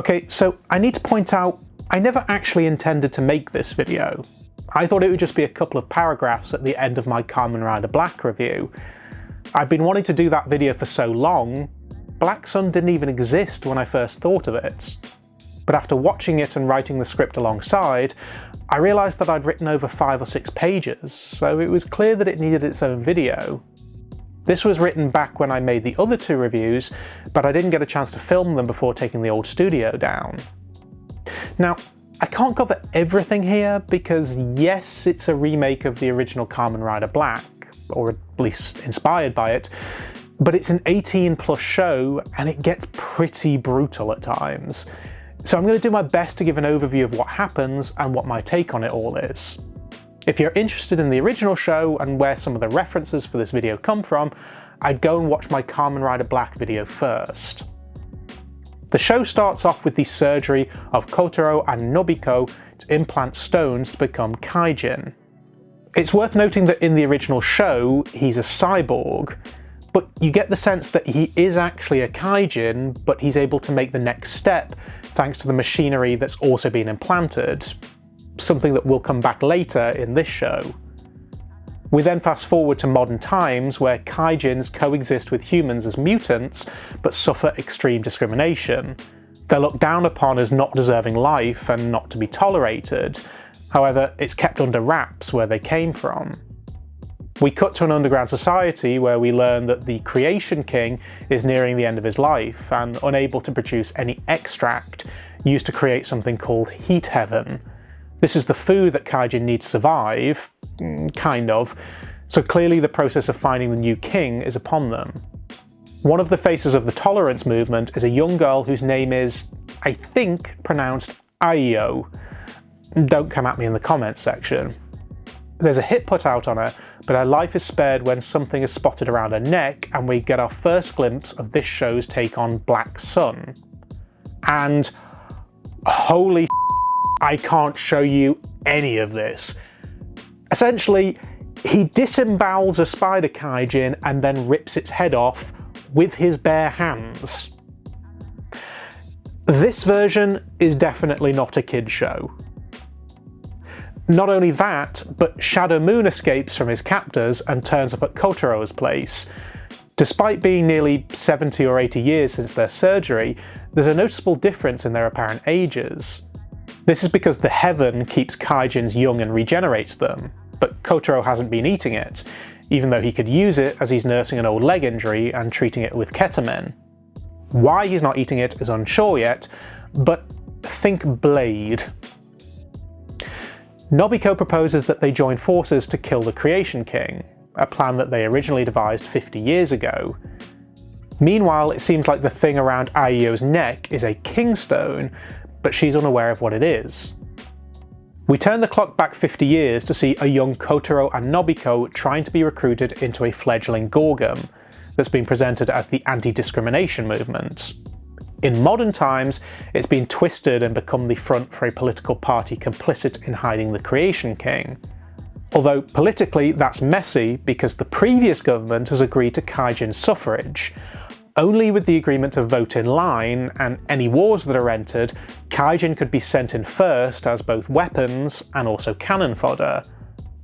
Okay, so I need to point out, I never actually intended to make this video. I thought it would just be a couple of paragraphs at the end of my Kamen Rider Black review. I've been wanting to do that video for so long, Black Sun didn't even exist when I first thought of it. But after watching it and writing the script alongside, I realised that I'd written over 5 or 6 pages, so it was clear that it needed its own video. This was written back when I made the other 2 reviews, but I didn't get a chance to film them before taking the old studio down. Now, I can't cover everything here because yes, it's a remake of the original Kamen Rider Black, or at least inspired by it, but it's an 18+ show and it gets pretty brutal at times. So I'm going to do my best to give an overview of what happens and what my take on it all is. If you're interested in the original show and where some of the references for this video come from, I'd go and watch my Kamen Rider Black video first. The show starts off with the surgery of Kotaro and Nobiko to implant stones to become Kaijin. It's worth noting that in the original show, he's a cyborg, but you get the sense that he is actually a Kaijin, but he's able to make the next step thanks to the machinery that's also been implanted, something that will come back later in this show. We then fast forward to modern times where Kaijins coexist with humans as mutants, but suffer extreme discrimination. They're looked down upon as not deserving life and not to be tolerated. However, it's kept under wraps where they came from. We cut to an underground society where we learn that the Creation King is nearing the end of his life and unable to produce any extract used to create something called Heat Heaven. This is the food that Kaijin need to survive, kind of, so clearly the process of finding the new king is upon them. One of the faces of the tolerance movement is a young girl whose name is, I think, pronounced Aiyo. Don't come at me in the comments section. There's a hit put out on her, but her life is spared when something is spotted around her neck and we get our first glimpse of this show's take on Black Sun. And holy I can't show you any of this. Essentially, he disembowels a spider Kaijin and then rips its head off with his bare hands. This version is definitely not a kid's show. Not only that, but Shadow Moon escapes from his captors and turns up at Kotaro's place. Despite being nearly 70 or 80 years since their surgery, there's a noticeable difference in their apparent ages. This is because the Heaven keeps Kaijins young and regenerates them, but Kotaro hasn't been eating it, even though he could use it as he's nursing an old leg injury and treating it with Kamen. Why he's not eating it is unsure yet, but think Blade. Nobiko proposes that they join forces to kill the Creation King, a plan that they originally devised 50 years ago. Meanwhile, it seems like the thing around Aiyo's neck is a Kingstone, but she's unaware of what it is. We turn the clock back 50 years to see a young Kotaro and Nobiko trying to be recruited into a fledgling Gorgum that's been presented as the anti-discrimination movement. In modern times, it's been twisted and become the front for a political party complicit in hiding the Creation King. Although politically that's messy because the previous government has agreed to Kaijin suffrage. Only with the agreement to vote in line, and any wars that are entered, Kaijin could be sent in first as both weapons and also cannon fodder.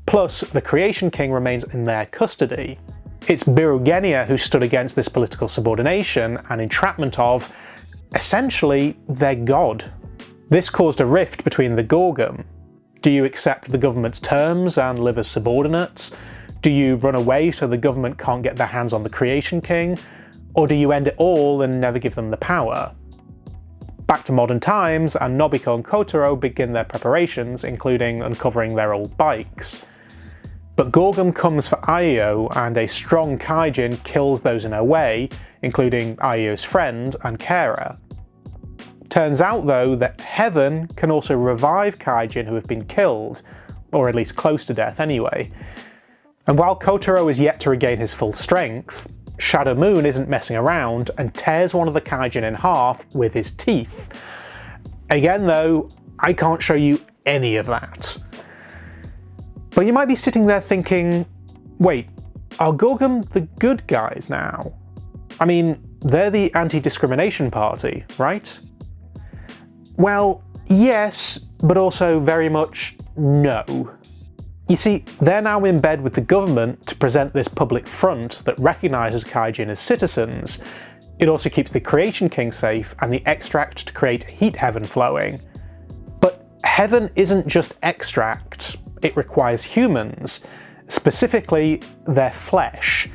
Plus, the Creation King remains in their custody. It's Birugenia who stood against this political subordination and entrapment of, essentially, their god. This caused a rift between the Gorgum. Do you accept the government's terms and live as subordinates? Do you run away so the government can't get their hands on the Creation King? Or do you end it all and never give them the power? Back to modern times, and Nobiko and Kotaro begin their preparations, including uncovering their old bikes. But Gorgum comes for Aiyo, and a strong Kaijin kills those in her way, including Aiyo's friend and carer. Turns out though that Heaven can also revive Kaijin who have been killed, or at least close to death anyway. And while Kotaro is yet to regain his full strength, Shadow Moon isn't messing around and tears one of the Kaijin in half with his teeth. Again though, I can't show you any of that. But you might be sitting there thinking, wait, are Gorgum the good guys now? I mean, they're the anti-discrimination party, right? Well, yes, but also very much no. You see, they're now in bed with the government to present this public front that recognises Kaijin as citizens. It also keeps the Creation King safe and the extract to create heat heaven flowing. But heaven isn't just extract, it requires humans, specifically their flesh.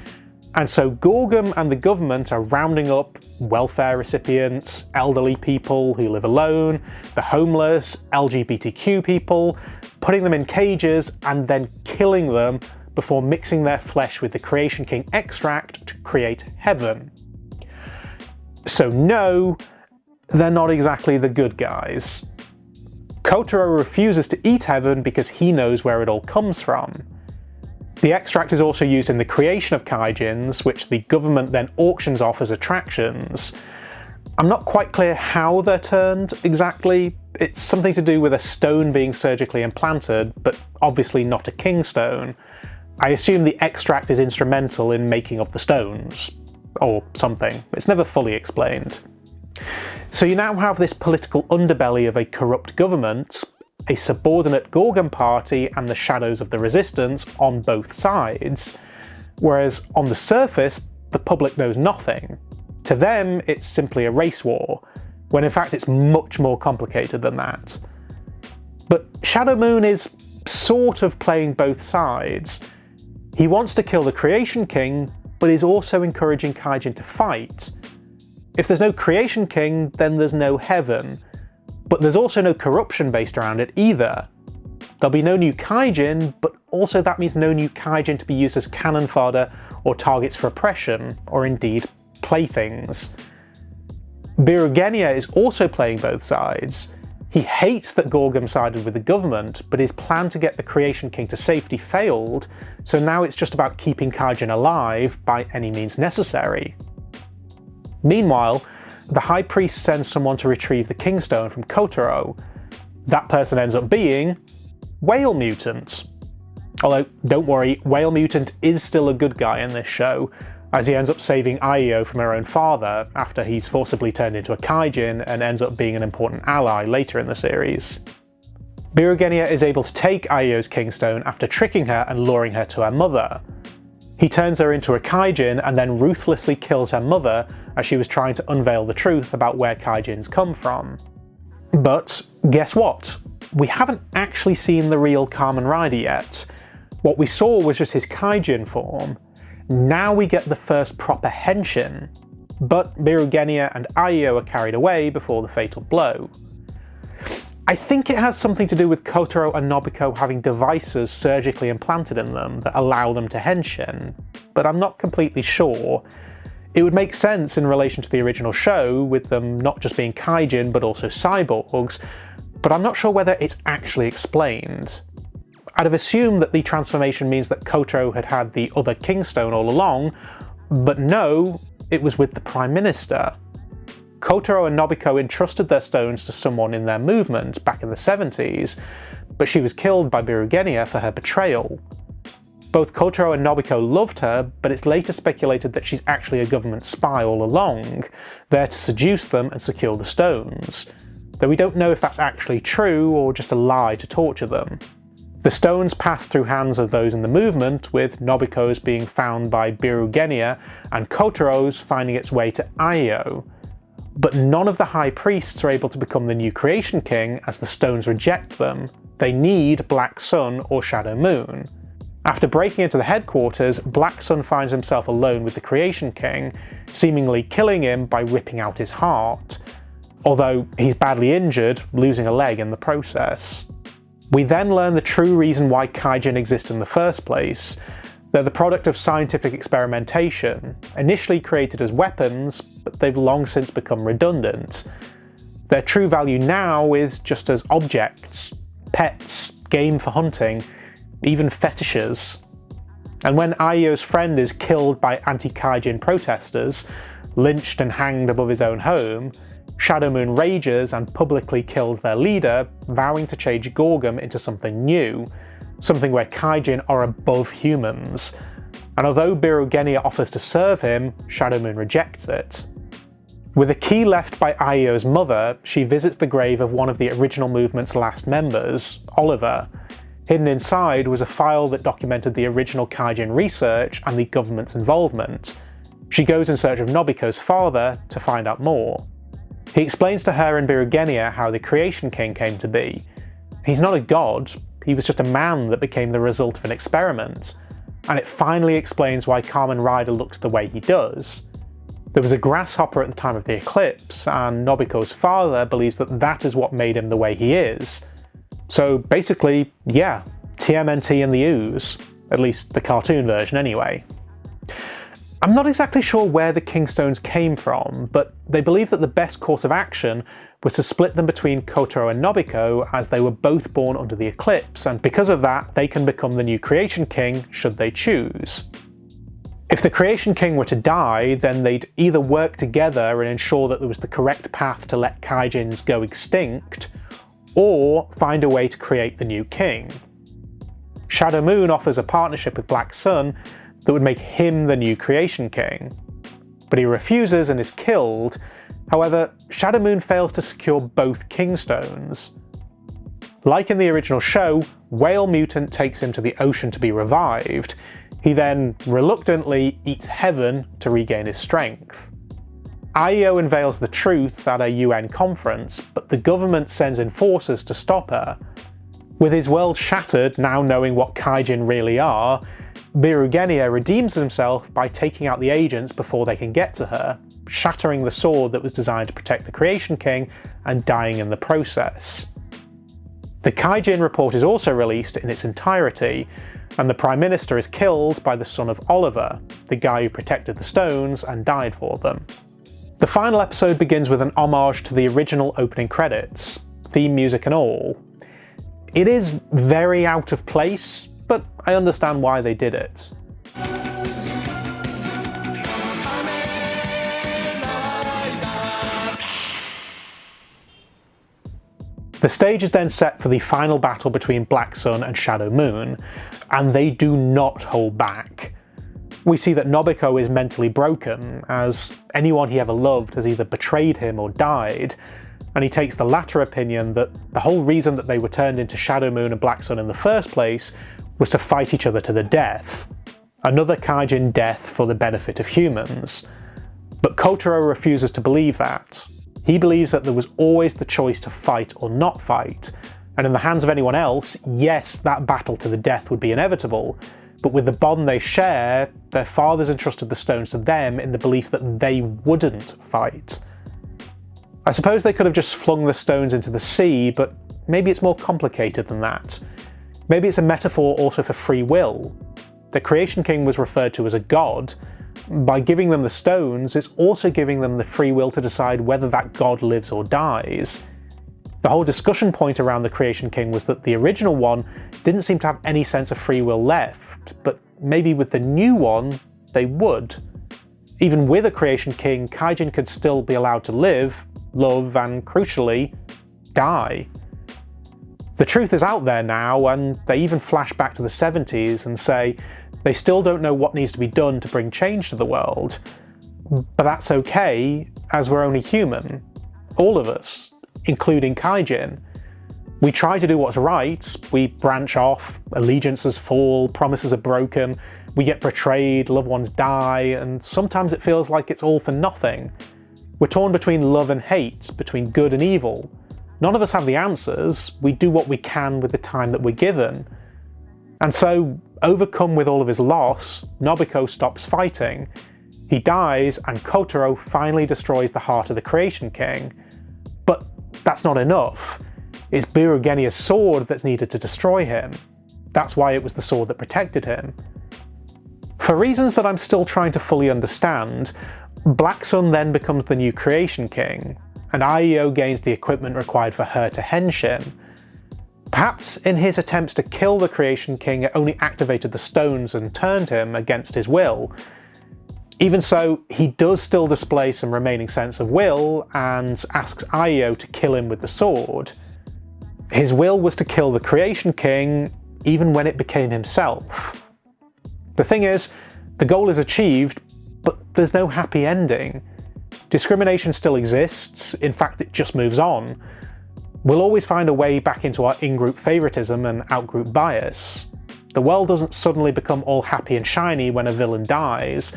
And so Gorgum and the government are rounding up welfare recipients, elderly people who live alone, the homeless, LGBTQ people, putting them in cages and then killing them before mixing their flesh with the Creation King extract to create heaven. So no, they're not exactly the good guys. Kotaro refuses to eat heaven because he knows where it all comes from. The extract is also used in the creation of Kaijins, which the government then auctions off as attractions. I'm not quite clear how they're turned exactly. It's something to do with a stone being surgically implanted, but obviously not a Kingstone. I assume the extract is instrumental in making of the stones, or something. It's never fully explained. So you now have this political underbelly of a corrupt government, a subordinate Gorgum party and the shadows of the resistance on both sides, whereas on the surface the public knows nothing. To them it's simply a race war, when in fact it's much more complicated than that. But Shadow Moon is sort of playing both sides. He wants to kill the Creation King, but is also encouraging Kaijin to fight. If there's no Creation King, then there's no heaven. But there's also no corruption based around it either. There'll be no new Kaijin, but also that means no new Kaijin to be used as cannon fodder or targets for oppression, or indeed playthings. Birugenia is also playing both sides. He hates that Gorgum sided with the government, but his plan to get the Creation King to safety failed, so now it's just about keeping Kaijin alive by any means necessary. Meanwhile, the High Priest sends someone to retrieve the Kingstone from Kotaro. That person ends up being Whale Mutant. Although, don't worry, Whale Mutant is still a good guy in this show, as he ends up saving Aiyo from her own father after he's forcibly turned into a Kaijin and ends up being an important ally later in the series. Birugenia is able to take Aiyo's Kingstone after tricking her and luring her to her mother. He turns her into a Kaijin and then ruthlessly kills her mother as she was trying to unveil the truth about where Kaijins come from. But guess what? We haven't actually seen the real Kamen Rider yet. What we saw was just his Kaijin form. Now we get the first proper henshin. But Birugenia and Aiyo are carried away before the fatal blow. I think it has something to do with Kotaro and Nobiko having devices surgically implanted in them that allow them to henshin, but I'm not completely sure. It would make sense in relation to the original show, with them not just being Kaijin but also cyborgs, but I'm not sure whether it's actually explained. I'd have assumed that the transformation means that Kotaro had had the other Kingstone all along, but no, it was with the Prime Minister. Kotaro and Nobiko entrusted their stones to someone in their movement back in the 70s, but she was killed by Birugenia for her betrayal. Both Kotaro and Nobiko loved her, but it's later speculated that she's actually a government spy all along, there to seduce them and secure the stones, though we don't know if that's actually true or just a lie to torture them. The stones pass through hands of those in the movement, with Nobiko's being found by Birugenia and Kotaro's finding its way to Aiyo. But none of the High Priests are able to become the new Creation King as the stones reject them. They need Black Sun or Shadow Moon. After breaking into the headquarters, Black Sun finds himself alone with the Creation King, seemingly killing him by ripping out his heart, although he's badly injured, losing a leg in the process. We then learn the true reason why Kaijin exist in the first place. They're the product of scientific experimentation, initially created as weapons, but they've long since become redundant. Their true value now is just as objects, pets, game for hunting, even fetishes. And when Aiyo's friend is killed by anti-Kaijin protesters, lynched and hanged above his own home, Shadow Moon rages and publicly kills their leader, vowing to change Gorgum into something new, something where Kaijin are above humans. And although Birugenia offers to serve him, Shadow Moon rejects it. With a key left by Aiyo's mother, she visits the grave of one of the original movement's last members, Oliver. Hidden inside was a file that documented the original Kaijin research and the government's involvement. She goes in search of Nobiko's father to find out more. He explains to her and Birugenia how the Creation King came to be. He's not a god, he was just a man that became the result of an experiment. And it finally explains why Kamen Rider looks the way he does. There was a grasshopper at the time of the eclipse, and Nobiko's father believes that that is what made him the way he is. So basically, yeah, TMNT and the Ooze, at least the cartoon version anyway. I'm not exactly sure where the Kingstones came from, but they believe that the best course of action was to split them between Kotaro and Nobiko, as they were both born under the eclipse, and because of that they can become the new Creation King should they choose. If the Creation King were to die, then they'd either work together and ensure that there was the correct path to let Kaijins go extinct, or find a way to create the new king. Shadow Moon offers a partnership with Black Sun that would make him the new Creation King, but he refuses and is killed. However, Shadow Moon fails to secure both Kingstones. Like in the original show, Whale Mutant takes him to the ocean to be revived. He then reluctantly eats heaven to regain his strength. Aiyo unveils the truth at a UN conference, but the government sends enforcers to stop her. With his world shattered now knowing what Kaijin really are, Birugenia redeems himself by taking out the agents before they can get to her, shattering the sword that was designed to protect the Creation King and dying in the process. The Kaijin report is also released in its entirety, and the Prime Minister is killed by the son of Oliver, the guy who protected the stones and died for them. The final episode begins with an homage to the original opening credits, theme music and all. It is very out of place, but I understand why they did it. The stage is then set for the final battle between Black Sun and Shadow Moon, and they do not hold back. We see that Nobiko is mentally broken, as anyone he ever loved has either betrayed him or died, and he takes the latter opinion that the whole reason that they were turned into Shadow Moon and Black Sun in the first place was to fight each other to the death. Another Kaijin death for the benefit of humans. But Kotaro refuses to believe that. He believes that there was always the choice to fight or not fight, and in the hands of anyone else, yes, that battle to the death would be inevitable, but with the bond they share, their fathers entrusted the stones to them in the belief that they wouldn't fight. I suppose they could have just flung the stones into the sea, but maybe it's more complicated than that. Maybe it's a metaphor also for free will. The Creation King was referred to as a god. By giving them the stones, it's also giving them the free will to decide whether that god lives or dies. The whole discussion point around the Creation King was that the original one didn't seem to have any sense of free will left, but maybe with the new one, they would. Even with a Creation King, Kaijin could still be allowed to live, love, and crucially, die. The truth is out there now, and they even flash back to the 70s and say they still don't know what needs to be done to bring change to the world. But that's okay, as we're only human. All of us, including Kaijin. We try to do what's right, we branch off, allegiances fall, promises are broken, we get betrayed, loved ones die, and sometimes it feels like it's all for nothing. We're torn between love and hate, between good and evil. None of us have the answers, we do what we can with the time that we're given. And so, overcome with all of his loss, Nobiko stops fighting. He dies, and Kotaro finally destroys the heart of the Creation King. But that's not enough. It's Birugenia's sword that's needed to destroy him. That's why it was the sword that protected him. For reasons that I'm still trying to fully understand, Black Sun then becomes the new Creation King, and Aiyo gains the equipment required for her to henshin. Perhaps in his attempts to kill the Creation King, it only activated the stones and turned him against his will. Even so, he does still display some remaining sense of will and asks Aiyo to kill him with the sword. His will was to kill the Creation King, even when it became himself. The thing is, the goal is achieved, but there's no happy ending. Discrimination still exists, in fact it just moves on. We'll always find a way back into our in-group favoritism and out-group bias. The world doesn't suddenly become all happy and shiny when a villain dies.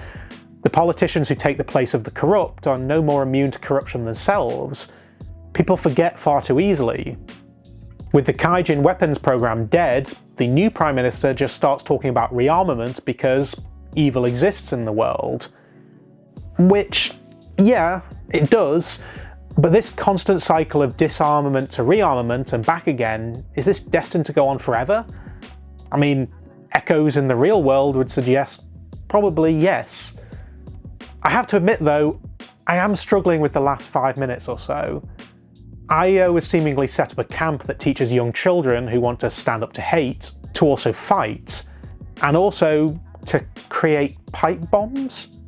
The politicians who take the place of the corrupt are no more immune to corruption themselves. People forget far too easily. With the Kaijin weapons program dead, the new Prime Minister just starts talking about rearmament because evil exists in the world. Which, yeah, it does, but this constant cycle of disarmament to rearmament and back again, is this destined to go on forever? I mean, echoes in the real world would suggest probably yes. I have to admit though, I am struggling with the last 5 minutes or so. IO has seemingly set up a camp that teaches young children who want to stand up to hate to also fight, and also to create pipe bombs?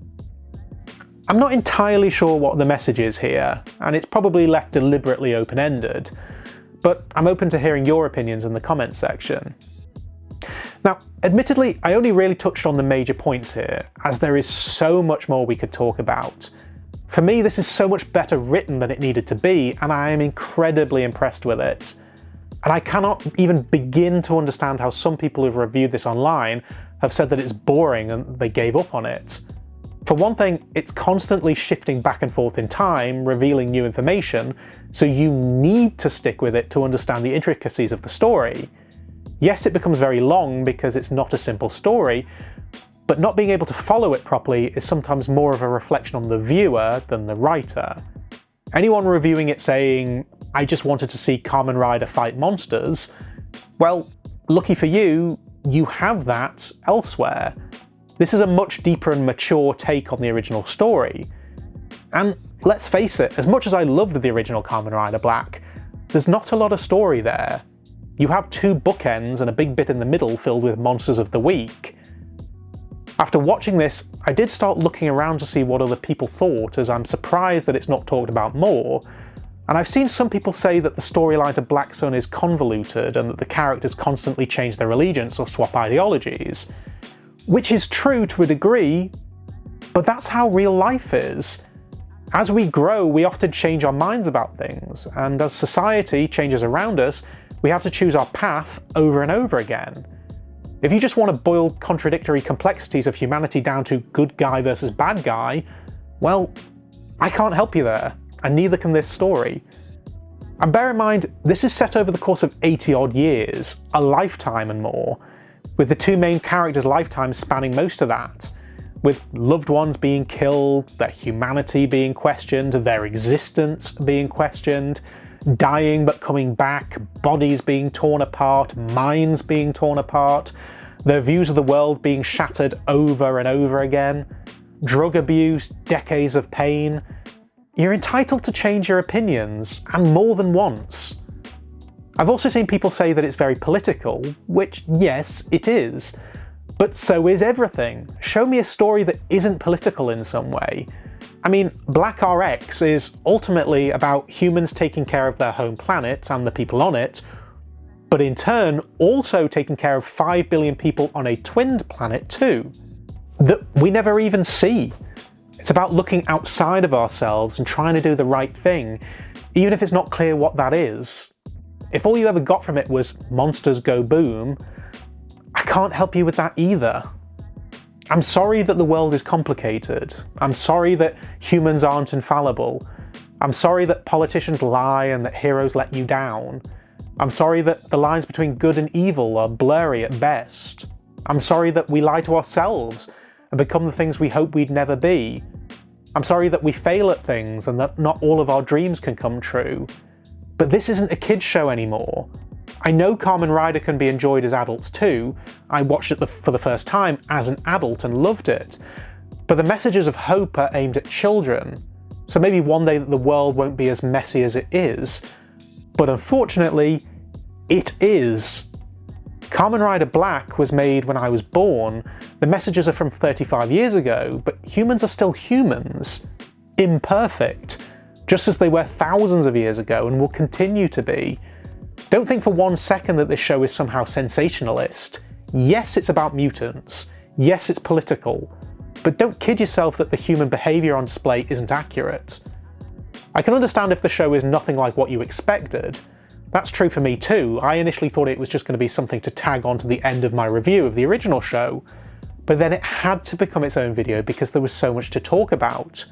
I'm not entirely sure what the message is here, and it's probably left deliberately open-ended, but I'm open to hearing your opinions in the comments section. Now, admittedly, I only really touched on the major points here, as there is so much more we could talk about. For me, this is so much better written than it needed to be, and I am incredibly impressed with it. And I cannot even begin to understand how some people who've reviewed this online have said that it's boring and they gave up on it. For one thing, it's constantly shifting back and forth in time, revealing new information, so you need to stick with it to understand the intricacies of the story. Yes, it becomes very long because it's not a simple story, but not being able to follow it properly is sometimes more of a reflection on the viewer than the writer. Anyone reviewing it saying, "I just wanted to see Kamen Rider fight monsters," well, lucky for you, you have that elsewhere. This is a much deeper and mature take on the original story. And let's face it, as much as I loved the original Kamen Rider Black, there's not a lot of story there. You have 2 bookends and a big bit in the middle filled with monsters of the week. After watching this, I did start looking around to see what other people thought, as I'm surprised that it's not talked about more, and I've seen some people say that the storyline to Black Sun is convoluted and that the characters constantly change their allegiance or swap ideologies. Which is true to a degree, but that's how real life is. As we grow, we often change our minds about things, and as society changes around us, we have to choose our path over and over again. If you just want to boil contradictory complexities of humanity down to good guy versus bad guy, well, I can't help you there, and neither can this story. And bear in mind, this is set over the course of 80 odd years, a lifetime and more, with the 2 main characters' lifetimes spanning most of that, with loved ones being killed, their humanity being questioned, their existence being questioned, dying but coming back, bodies being torn apart, minds being torn apart, their views of the world being shattered over and over again, drug abuse, decades of pain. You're entitled to change your opinions, and more than once. I've also seen people say that it's very political, which yes, it is. But so is everything. Show me a story that isn't political in some way. I mean, Black RX is ultimately about humans taking care of their home planet and the people on it, but in turn also taking care of 5 billion people on a twinned planet too, that we never even see. It's about looking outside of ourselves and trying to do the right thing, even if it's not clear what that is. If all you ever got from it was monsters go boom, I can't help you with that either. I'm sorry that the world is complicated. I'm sorry that humans aren't infallible. I'm sorry that politicians lie and that heroes let you down. I'm sorry that the lines between good and evil are blurry at best. I'm sorry that we lie to ourselves and become the things we hope we'd never be. I'm sorry that we fail at things and that not all of our dreams can come true. But this isn't a kids' show anymore. I know Kamen Rider can be enjoyed as adults too. I watched it for the first time as an adult and loved it. But the messages of hope are aimed at children, so maybe one day the world won't be as messy as it is. But unfortunately, it is. Kamen Rider Black was made when I was born. The messages are from 35 years ago, but humans are still humans. Imperfect. Just as they were thousands of years ago and will continue to be. Don't think for 1 second that this show is somehow sensationalist. Yes, it's about mutants. Yes, it's political. but don't kid yourself that the human behaviour on display isn't accurate. I can understand if the show is nothing like what you expected. That's true for me too. I initially thought it was just going to be something to tag on to the end of my review of the original show, but then it had to become its own video because there was so much to talk about.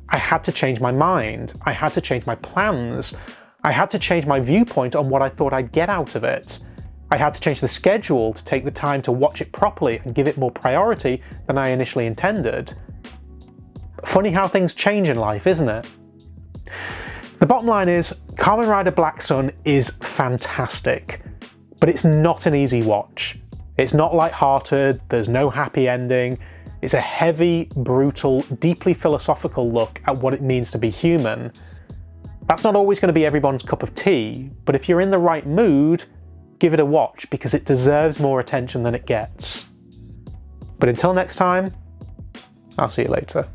I had to change my mind, I had to change my plans, I had to change my viewpoint on what I thought I'd get out of it. I had to change the schedule to take the time to watch it properly and give it more priority than I initially intended. Funny how things change in life, isn't it? The bottom line is, Kamen Rider Black Sun is fantastic, but it's not an easy watch. It's not light-hearted, there's no happy ending. It's a heavy, brutal, deeply philosophical look at what it means to be human. That's not always going to be everyone's cup of tea, but if you're in the right mood, give it a watch because it deserves more attention than it gets. But until next time, I'll see you later.